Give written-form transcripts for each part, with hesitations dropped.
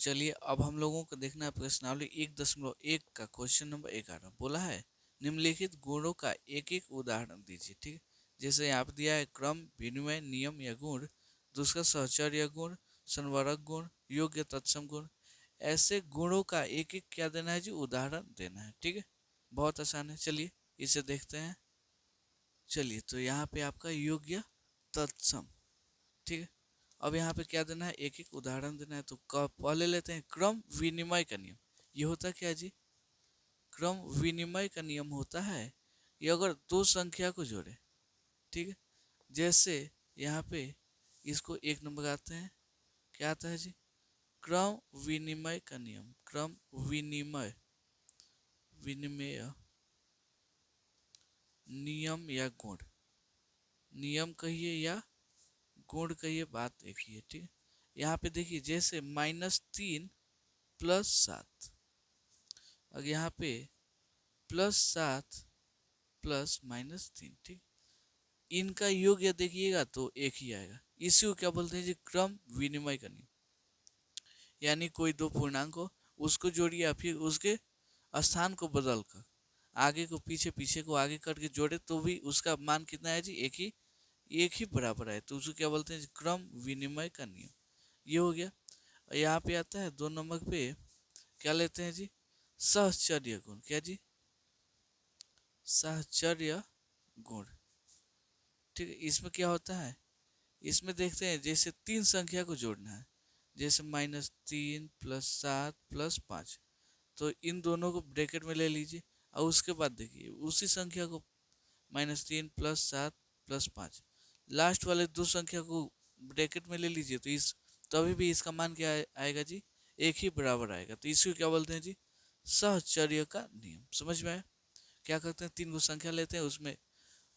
चलिए अब हम लोगों को देखना है प्रश्नावली 1.1 का क्वेश्चन नंबर 11। बोला है निम्नलिखित गुणों का एक एक उदाहरण दीजिए। ठीक है, जैसे यहाँ पे दिया है क्रम, विनिमय, नियम या गुण, दूसरा सहचर्य गुण, संवरक गुण, योग्य तत्सम गुण। ऐसे गुणों का एक एक क्या देना है जी, उदाहरण देना है। ठीक है, बहुत आसान है, चलिए इसे देखते हैं। चलिए तो यहाँ पे आपका योग्य तत्सम। ठीक है, अब यहाँ पे क्या देना है, एक एक उदाहरण देना है। तो पहले लेते हैं क्रम विनिमय का नियम। ये होता क्या जी, क्रम विनिमय का नियम होता है ये अगर दो संख्या को जोड़े। ठीक है, जैसे यहाँ पे इसको एक नंबर आते हैं, क्या आता है जी, क्रम विनिमय का नियम। क्रम विनिमय, विनिमय नियम या गुण, नियम कहिए या गुण कहिए, बात एक ही है। ठीक है, यहाँ पे देखिए जैसे -3 + 7, और यहाँ पे +7 + -3। ठीक, इनका योग या देखिएगा तो एक ही आएगा। इसी को क्या बोलते हैं जी, क्रम विनिमय का नियम। यानी कोई दो पूर्णांक हो, उसको जोड़िए या फिर उसके स्थान को बदल कर आगे को पीछे, पीछे को आगे करके जोड़े तो भी उसका मान कितना है जी, एक ही बराबर है। तो उसको क्या बोलते हैं जी, क्रम विनिमय का नियम। ये हो गया। यहाँ पे आता है 2 नंबर पे, क्या लेते हैं जी, सहचर्य गुण। क्या जी, सहचर्य गुण। ठीक है, इसमें क्या होता है, इसमें देखते हैं जैसे 3 संख्या को जोड़ना है, जैसे -3 + 7 + 5। तो इन दोनों को ब्रैकेट में ले लीजिए और उसके बाद देखिए उसी संख्या को -3 + 7 + 5, लास्ट वाले दो संख्या को ब्रैकेट में ले लीजिए। तो इस तो अभी भी इसका मान क्या आएगा जी, एक ही बराबर आएगा। तो इसको क्या बोलते हैं जी, सहचर्य का नियम। समझ में आया? क्या करते हैं, 3 को संख्या लेते हैं, उसमें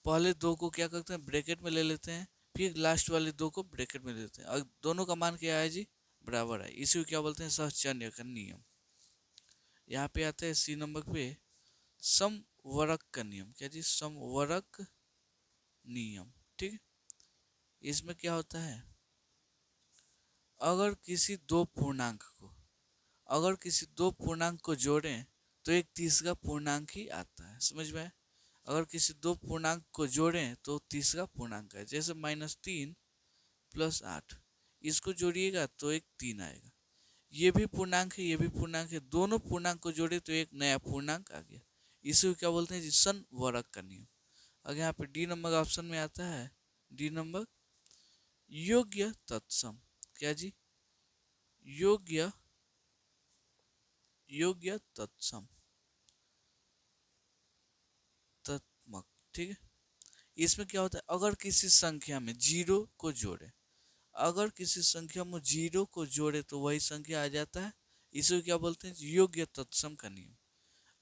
पहले दो को क्या करते हैं, ब्रैकेट में ले लेते हैं, फिर लास्ट वाले दो को ब्रैकेट में ले लेते हैं, और दोनों का मान क्या है जी, बराबर है। इसी को क्या बोलते हैं, सहचर्य का नियम। यहाँ पे आता है सी नंबर पे, समवरक का नियम। क्या जी, समवरक नियम। ठीक है, इसमें क्या होता है, अगर किसी दो पूर्णांक को जोड़ें तो एक तीसरा पूर्णांक ही आता है। समझ में आया? अगर किसी दो पूर्णांक को जोड़ें तो तीसरा पूर्णांक है। जैसे -3 + 8, इसको जोड़िएगा तो एक 3 आएगा। ये भी पूर्णांक है, ये भी पूर्णांक है, दोनों पूर्णांक को जोड़े तो एक नया पूर्णांक आ गया। इसी को क्या बोलते हैं जी, समवरक का नियम। अगर यहाँ पे डी नंबर ऑप्शन में आता है, डी नंबर योग्य तत्सम। क्या जी, योग्य तत्सम, तत्मक। ठीक है, इसमें क्या होता है, अगर किसी संख्या में जीरो को जोड़े, अगर किसी संख्या में जीरो को जोड़े तो वही संख्या आ जाता है। इसे क्या बोलते हैं, योग्य तत्सम का नियम।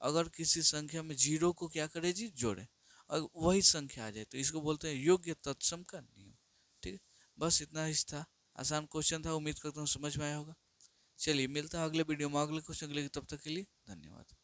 अगर किसी संख्या में जीरो को क्या करे जी, जोड़े और वही संख्या आ जाए तो इसको बोलते हैं योग्य तत्सम का नियम। ठीक है, बस इतना ही था, आसान क्वेश्चन था, उम्मीद करता हूँ समझ में आया होगा। चलिए मिलता है अगले वीडियो में अगले क्वेश्चन के लिए, तब तक के लिए धन्यवाद।